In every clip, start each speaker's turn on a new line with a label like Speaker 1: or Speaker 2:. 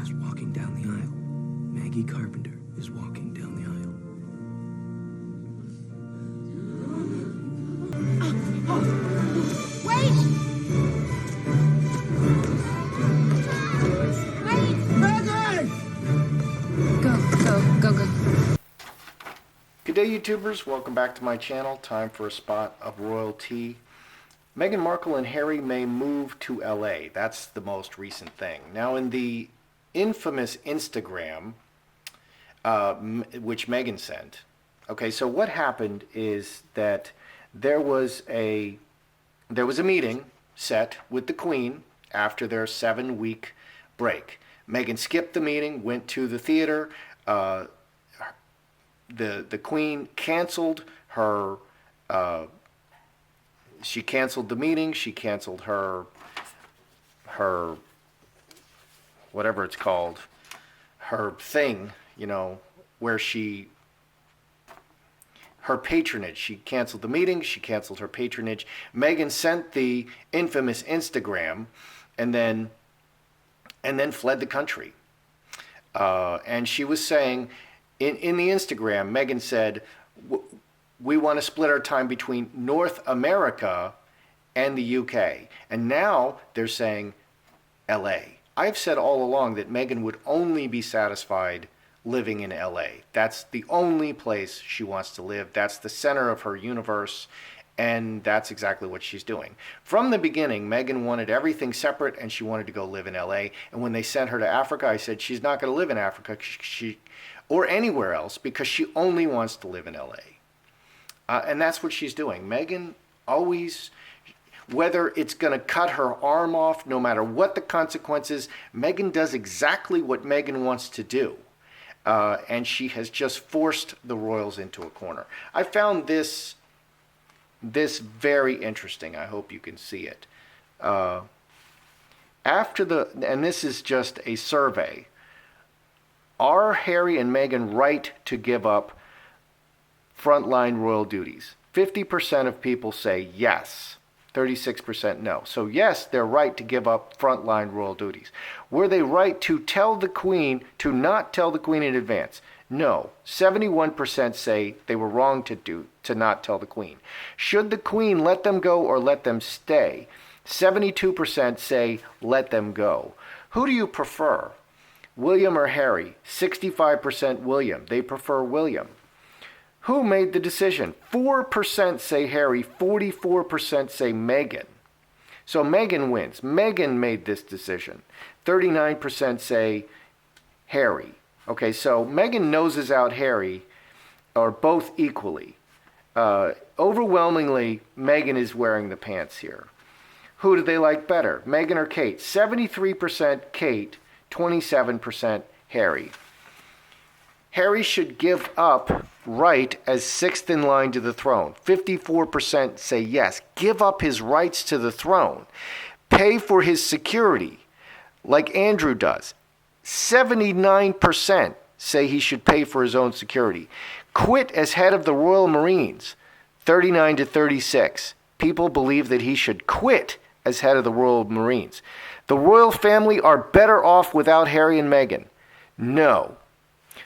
Speaker 1: is walking down the aisle. Maggie Carpenter is walking down the aisle.
Speaker 2: Wait! Wait!
Speaker 1: Maggie!
Speaker 2: Go.
Speaker 3: Good day, YouTubers. Welcome back to my channel. Time for a spot of royalty. Meghan Markle and Harry may move to LA. That's the most recent thing. Now, in the infamous Instagram, which Meghan sent, okay, so what happened is that there was a meeting set with the Queen after their 7-week break. Meghan skipped the meeting, went to the theater. The Queen canceled her. She canceled the meeting. She canceled her whatever it's called, her thing. You know, where her patronage. She canceled the meeting. She canceled her patronage. Meghan sent the infamous Instagram, and then fled the country. And she was saying, in the Instagram, Meghan said, we want to split our time between North America and the UK. And now they're saying LA. I've said all along that Meghan would only be satisfied living in LA. That's the only place she wants to live. That's the center of her universe. And that's exactly what she's doing. From the beginning, Meghan wanted everything separate, and she wanted to go live in LA. And when they sent her to Africa, I said she's not going to live in Africa or anywhere else, because she only wants to live in LA. And that's what she's doing. Meghan always, whether it's going to cut her arm off, no matter what the consequences, Meghan does exactly what Meghan wants to do. And she has just forced the royals into a corner. I found this very interesting. I hope you can see it. And this is just a survey. Are Harry and Meghan right to give up frontline royal duties? 50% of people say yes. 36% no. So yes, they're right to give up frontline royal duties. Were they right to tell the Queen, to not tell the Queen in advance? No. 71% say they were wrong to not tell the Queen. Should the Queen let them go or let them stay? 72% say let them go. Who do you prefer? William or Harry? 65% William. They prefer William. Who made the decision? 4% say Harry, 44% say Meghan. So Meghan wins. Meghan made this decision. 39% say Harry. Okay, so Meghan noses out Harry, or both equally. Overwhelmingly, Meghan is wearing the pants here. Who do they like better, Meghan or Kate? 73% Kate, 27% Harry. Harry should give up right as sixth in line to the throne. 54% say yes. Give up his rights to the throne. Pay for his security, like Andrew does. 79% say he should pay for his own security. Quit as head of the Royal Marines. 39 to 36. People believe that he should quit as head of the Royal Marines. The royal family are better off without Harry and Meghan. No.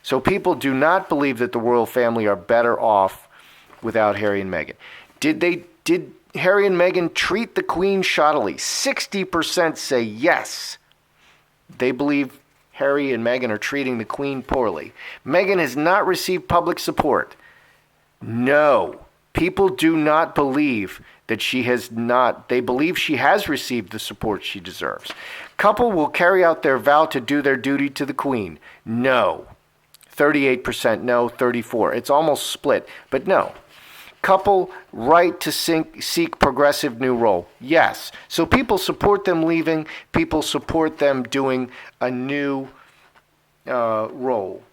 Speaker 3: So people do not believe that the royal family are better off without Harry and Meghan. Did Harry and Meghan treat the Queen shoddily? 60% say yes. They believe Harry and Meghan are treating the Queen poorly. Meghan has not received public support. No. People do not believe that she has not. They believe she has received the support she deserves. Couple will carry out their vow to do their duty to the Queen. No. 38% no, 34%. It's almost split, but no. Couple right to seek progressive new role. Yes. So people support them leaving. People support them doing a new role.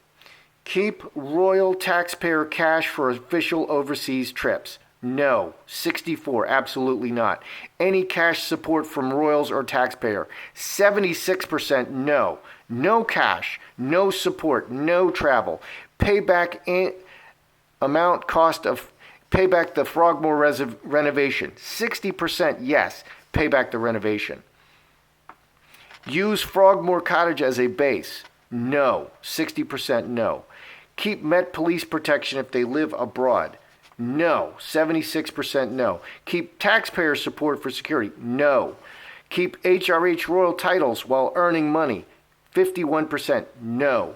Speaker 3: Keep royal taxpayer cash for official overseas trips. No. 64%. Absolutely not. Any cash support from royals or taxpayer. 76% no. No cash. No support. No travel. Pay back amount cost of pay back the Frogmore renovation. 60% yes. Pay back the renovation. Use Frogmore Cottage as a base. No. 60% no. Keep Met Police protection if they live abroad. No. 76% no. Keep taxpayer support for security. No. Keep HRH royal titles while earning money. 51% no.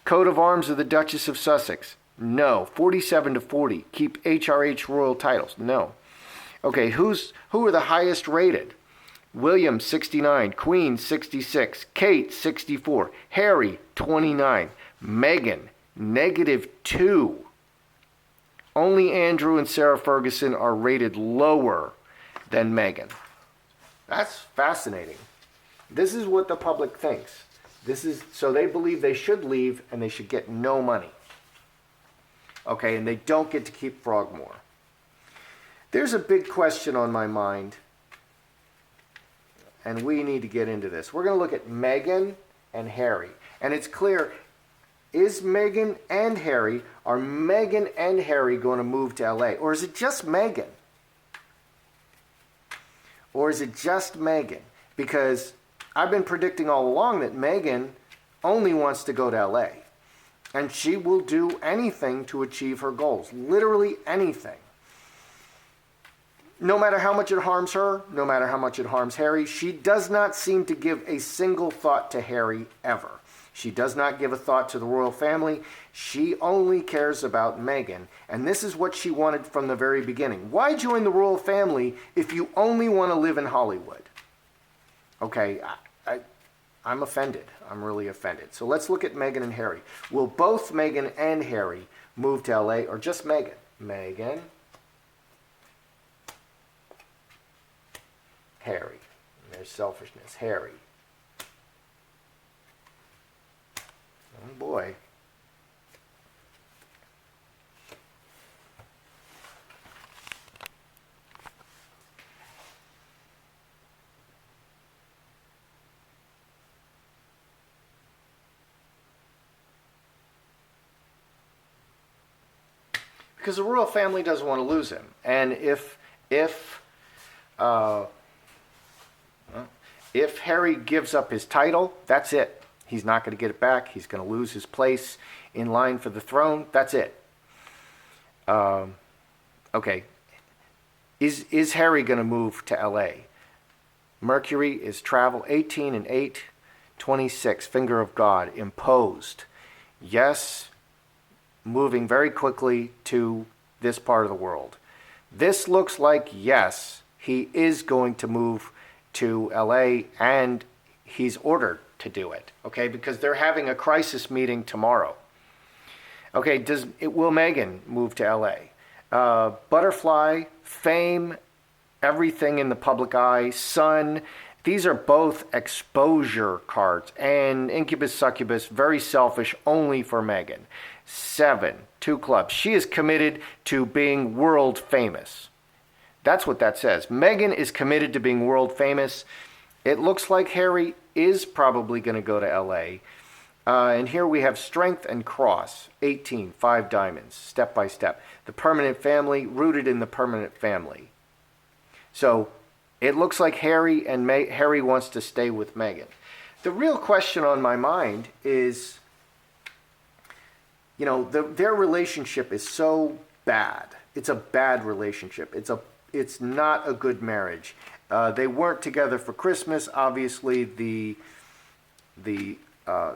Speaker 3: Coat of arms of the Duchess of Sussex. No. 47 to 40. Keep HRH royal titles. No. Okay, who are the highest rated? William, 69. Queen, 66. Kate, 64. Harry, 29. Meghan, -2. Only Andrew and Sarah Ferguson are rated lower than Meghan. That's fascinating. This is what the public thinks. So they believe they should leave and they should get no money. Okay, and they don't get to keep Frogmore. There's a big question on my mind, and we need to get into this. We're going to look at Meghan and Harry. And it's clear, is Meghan and Harry, are Meghan and Harry going to move to LA? Or is it just Meghan? Or is it just Meghan? Because I've been predicting all along that Meghan only wants to go to LA. And she will do anything to achieve her goals. Literally anything. No matter how much it harms her, no matter how much it harms Harry, she does not seem to give a single thought to Harry ever. She does not give a thought to the royal family. She only cares about Meghan. And this is what she wanted from the very beginning. Why join the royal family if you only want to live in Hollywood? Okay, I'm offended. I'm really offended. So let's look at Meghan and Harry. Will both Meghan and Harry move to LA or just Meghan? Meghan. Harry. There's selfishness. Harry. Oh boy. Because the royal family doesn't want to lose him. And if Harry gives up his title, that's it. He's not going to get it back. He's going to lose his place in line for the throne. That's it. Okay. Is Harry going to move to LA? Mercury is travel 18 and 8, 26. Finger of God imposed. Yes, moving very quickly to this part of the world. This looks like, yes, he is going to move to LA and he's ordered to do it, okay, because they're having a crisis meeting tomorrow. Okay, will Meghan move to LA? Butterfly, fame, everything in the public eye, sun, these are both exposure cards, and incubus, succubus, very selfish, only for Meghan. 7, 2 clubs. She is committed to being world famous. That's what that says. Meghan is committed to being world famous. It looks like Harry is probably going to go to LA. And here we have strength and cross. 18, 5 diamonds, step by step. The permanent family, rooted in the permanent family. So it looks like Harry wants to stay with Meghan. The real question on my mind is, you know, their relationship is so bad. It's a bad relationship. It's not a good marriage. They weren't together for Christmas. Obviously, the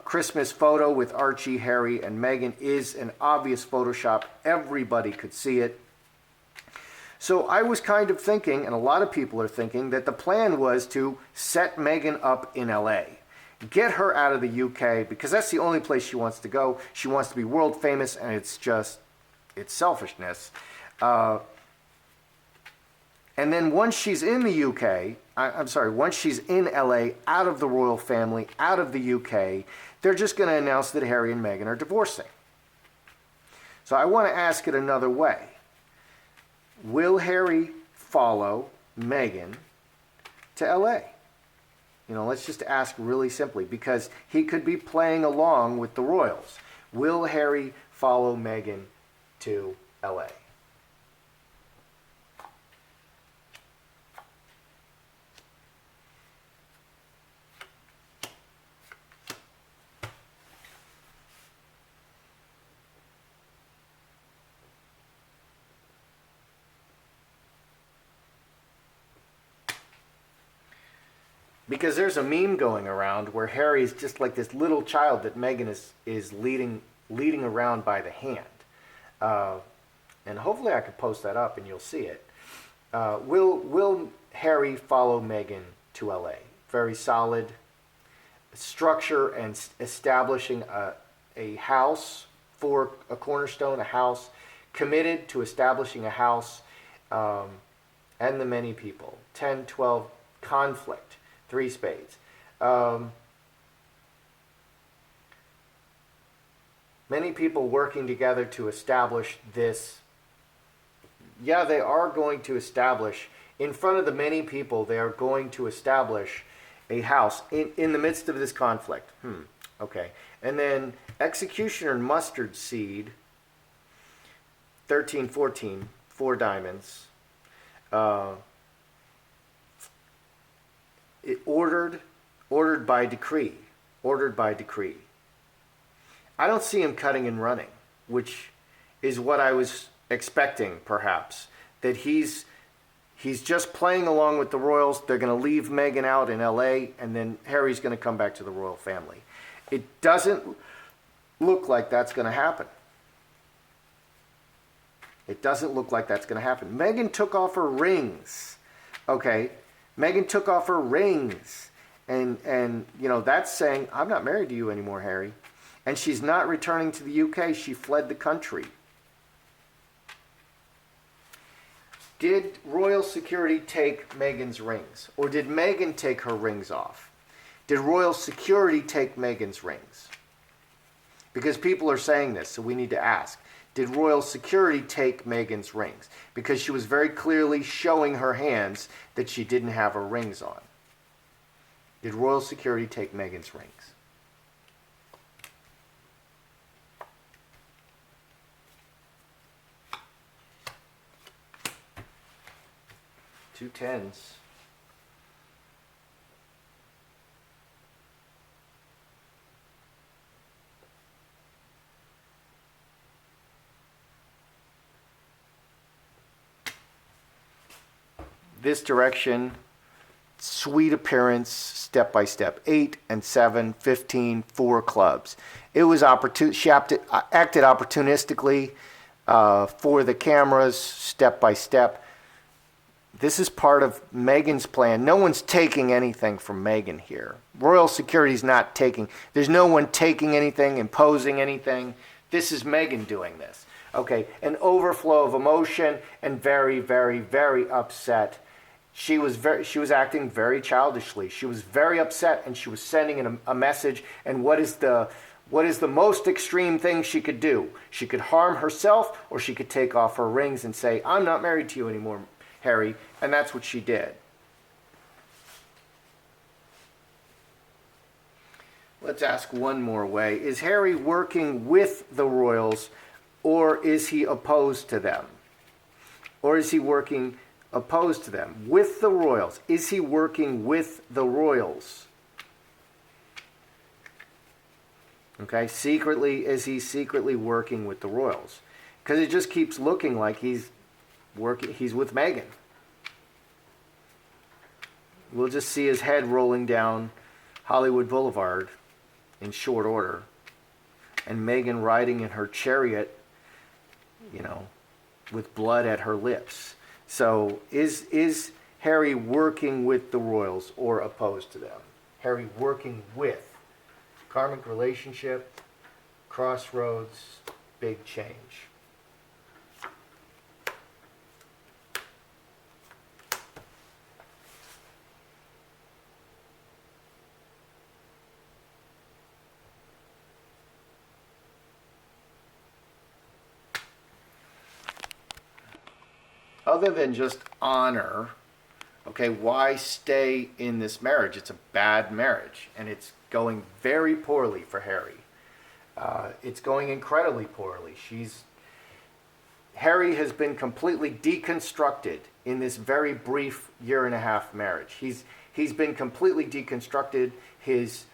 Speaker 3: Christmas photo with Archie, Harry, and Meghan is an obvious Photoshop. Everybody could see it. So I was kind of thinking, and a lot of people are thinking, that the plan was to set Meghan up in LA. Get her out of the UK, because that's the only place she wants to go. She wants to be world famous, and it's selfishness. And then once she's in the UK, once she's in LA, out of the royal family, out of the UK, they're just going to announce that Harry and Meghan are divorcing. So I want to ask it another way. Will Harry follow Meghan to LA? You know, let's just ask really simply, because he could be playing along with the royals. Will Harry follow Meghan to LA? Because there's a meme going around where Harry is just like this little child that Meghan is leading around by the hand. And hopefully I could post that up and you'll see it. Will Harry follow Meghan to LA? Very solid structure and establishing a house for a cornerstone, a house, committed to establishing a house, and the many people. 10, 12, conflict, 3 spades. Many people working together to establish this. Yeah, they are going to establish, in front of the many people, they are going to establish a house in the midst of this conflict. Okay. And then executioner mustard seed, 13, 14, 4 diamonds. Ordered by decree. Ordered by decree. I don't see him cutting and running, which is what I was expecting, perhaps. That he's just playing along with the royals. They're going to leave Meghan out in LA, and then Harry's going to come back to the royal family. It doesn't look like that's going to happen. It doesn't look like that's going to happen. Meghan took off her rings. Okay? Meghan took off her rings. And you know, that's saying, I'm not married to you anymore, Harry. And she's not returning to the UK. She fled the country. Did royal security take Meghan's rings? Or did Meghan take her rings off? Did royal security take Meghan's rings? Because people are saying this, so we need to ask. Did royal security take Meghan's rings? Because she was very clearly showing her hands that she didn't have her rings on. Did royal security take Meghan's rings? Two tens. This direction, sweet appearance, step by step. 8 and 7, 15, 4 clubs. It was she acted opportunistically for the cameras, step by step. This is part of Meghan's plan. No one's taking anything from Meghan here. Royal security's not taking. There's no one taking anything, imposing anything. This is Meghan doing this. Okay, an overflow of emotion and very, very, very upset. She was acting very childishly. She was very upset, and she was sending a message. And what is the most extreme thing she could do? She could harm herself, or she could take off her rings and say, "I'm not married to you anymore, Harry," and that's what she did. Let's ask one more way. Is Harry working with the royals, or is he opposed to them? Or is he working opposed to them? With the royals. Is he working with the royals? Okay, secretly, is he secretly working with the royals? Because it just keeps looking like he's with Meghan. We'll just see his head rolling down Hollywood Boulevard in short order, and Meghan riding in her chariot, you know, with blood at her lips. So is Harry working with the royals or opposed to them? Harry working with. Karmic relationship, crossroads, big change. Other than just honor, okay, why stay in this marriage? It's a bad marriage, and it's going very poorly for Harry. It's going incredibly poorly. Harry has been completely deconstructed in this very brief 1.5-year marriage. He's been completely deconstructed. His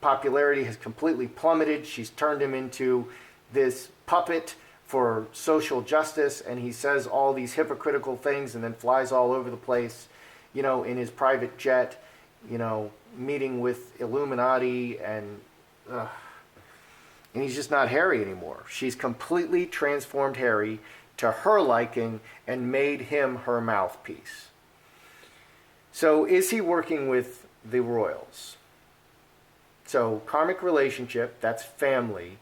Speaker 3: popularity has completely plummeted. She's turned him into this puppet for social justice, and he says all these hypocritical things and then flies all over the place, you know, in his private jet. meeting with Illuminati, and he's just not Harry anymore. She's completely transformed Harry to her liking and made him her mouthpiece. So is he working with the royals? So karmic relationship, that's family,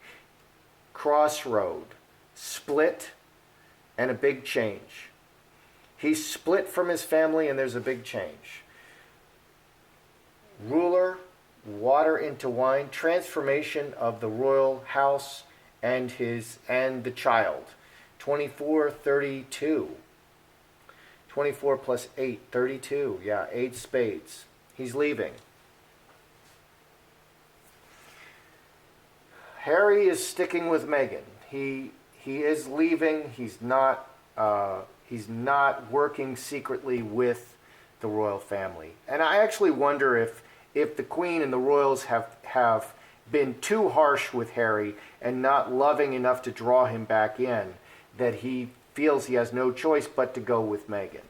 Speaker 3: crossroad, split, and a big change. He's split from his family and there's a big change. Ruler, water into wine, transformation of the royal house and the child. 24, 32. 24 plus 8, 32. Yeah, 8 spades. He's leaving. Harry is sticking with Meghan. He is leaving. He's not working secretly with the royal family. And I actually wonder if the Queen and the royals have been too harsh with Harry and not loving enough to draw him back in, that he feels he has no choice but to go with Meghan.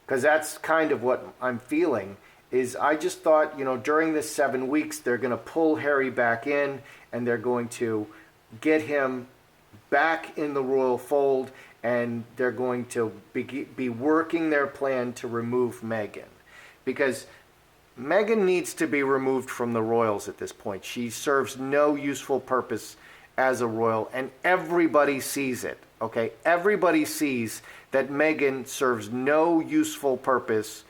Speaker 3: Because that's kind of what I'm feeling. Is I just thought, during this 7 weeks, they're going to pull Harry back in and they're going to get him back in the royal fold, and they're going to be working their plan to remove Meghan. Because Meghan needs to be removed from the royals at this point. She serves no useful purpose as a royal, and everybody sees it, okay? Everybody sees that Meghan serves no useful purpose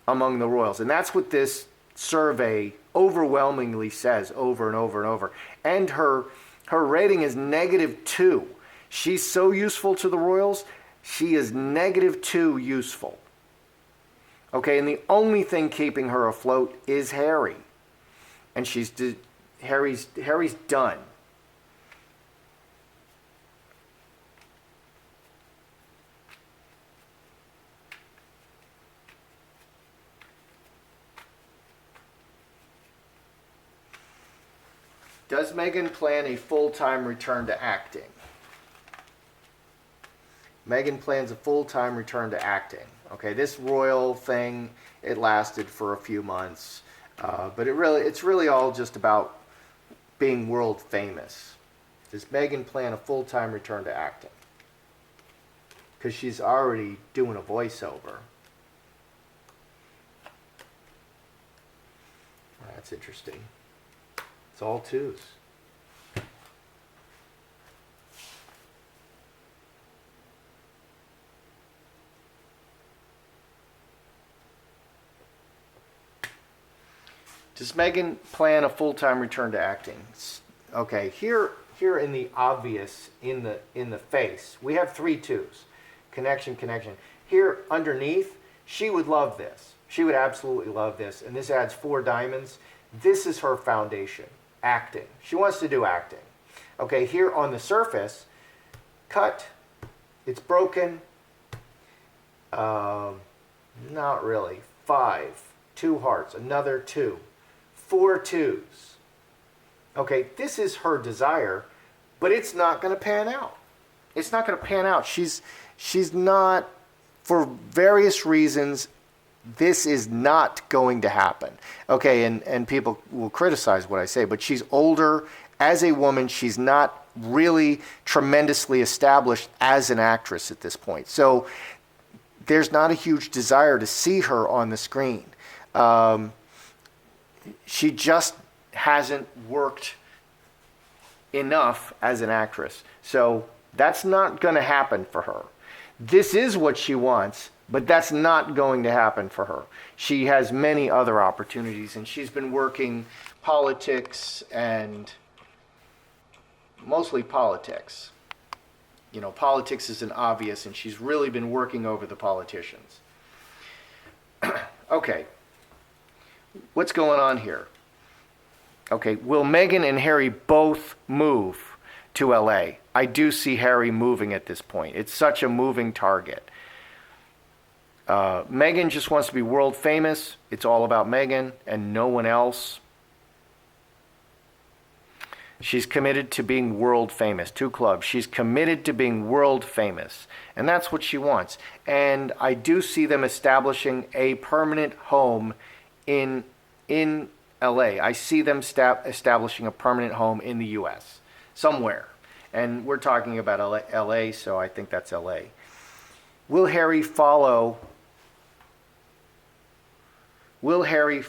Speaker 3: among the royals. And that's what this survey overwhelmingly says over and over and over. And her rating is -2. She's so useful to the royals, she is -2 useful. Okay, and the only thing keeping her afloat is Harry. And Harry's done. Does Meghan plan a full-time return to acting? Meghan plans a full-time return to acting. Okay, this royal thing, it lasted for a few months, but it's really all just about being world famous. Does Meghan plan a full-time return to acting? Because she's already doing a voiceover. That's interesting. It's all twos. Does Meghan plan a full-time return to acting? Okay, here in the obvious, in the face, we have 3 twos. Connection. Here underneath, she would love this. She would absolutely love this. And this adds 4 diamonds. This is her foundation. Acting. She wants to do acting. Okay, here on the surface, cut. It's broken. Not really. 5. 2 hearts. Another 2. 4 twos. Okay, this is her desire, but it's not going to pan out. It's not going to pan out. She's not, for various reasons, this is not going to happen. Okay, and people will criticize what I say, but she's older. As a woman, she's not really tremendously established as an actress at this point. So there's not a huge desire to see her on the screen. She just hasn't worked enough as an actress. So that's not going to happen for her. This is what she wants, but that's not going to happen for her. She has many other opportunities, and she's been working politics, and mostly politics. Politics isn't obvious, and she's really been working over the politicians. Okay. What's going on here? Okay, will Meghan and Harry both move to LA? I do see Harry moving at this point. It's such a moving target. Meghan just wants to be world famous. It's all about Meghan and no one else. She's committed to being world famous. 2 clubs. She's committed to being world famous. And that's what she wants. And I do see them establishing a permanent home in LA. I see them establishing a permanent home in the US. Somewhere. And we're talking about LA, so I think that's LA. Will Harry follow Meghan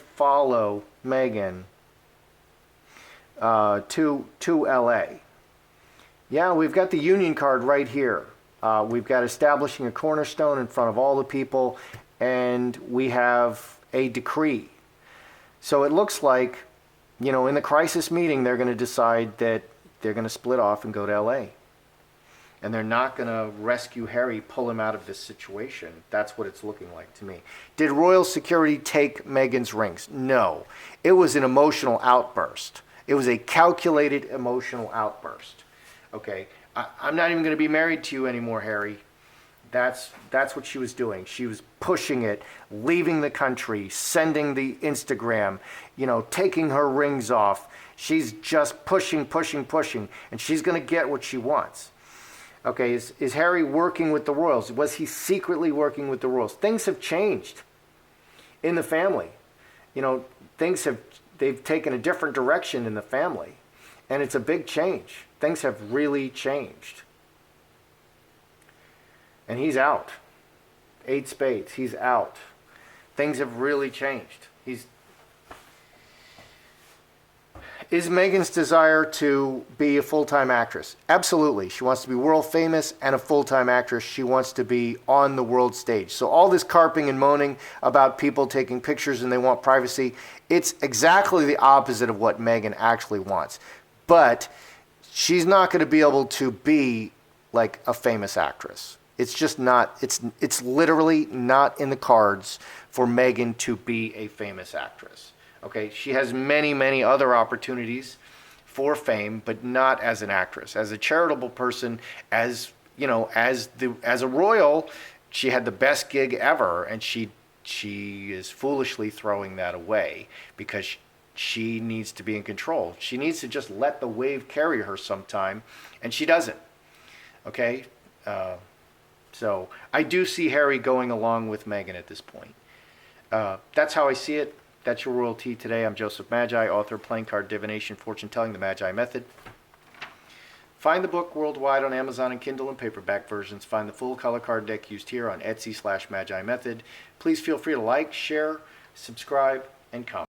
Speaker 3: to LA? Yeah, we've got the union card right here. We've got establishing a cornerstone in front of all the people, and we have a decree. So it looks like, you know, in the crisis meeting, they're going to decide that they're going to split off and go to LA. And they're not going to rescue Harry, pull him out of this situation. That's what it's looking like to me. Did royal security take Meghan's rings? No. It was an emotional outburst. It was a calculated emotional outburst. Okay, I'm not even going to be married to you anymore, Harry. That's what she was doing. She was pushing it, leaving the country, sending the Instagram, you know, taking her rings off. She's just pushing, and she's going to get what she wants. Okay, is Harry working with the royals? Was he secretly working with the royals? Things have changed in the family. You know, they've taken a different direction in the family, and it's a big change. Things have really changed. And he's out. 8 spades, he's out. Things have really changed. Is Meghan's desire to be a full-time actress? Absolutely. She wants to be world famous and a full-time actress. She wants to be on the world stage. So all this carping and moaning about people taking pictures and they want privacy, it's exactly the opposite of what Meghan actually wants. But she's not going to be able to be like a famous actress. It's just not, it's literally not in the cards for Meghan to be a famous actress. Okay, she has many other opportunities for fame, but not as an actress. As a charitable person, as you know, as a royal, she had the best gig ever, and she is foolishly throwing that away because she needs to be in control. She needs to just let the wave carry her sometime, and she doesn't. Okay, so I do see Harry going along with Meghan at this point. That's how I see it. That's your royalty today. I'm Joseph Magi, author of Playing Card Divination, Fortune Telling, the Magi Method. Find the book worldwide on Amazon and Kindle and paperback versions. Find the full color card deck used here on Etsy/Magi Method. Please feel free to like, share, subscribe, and comment.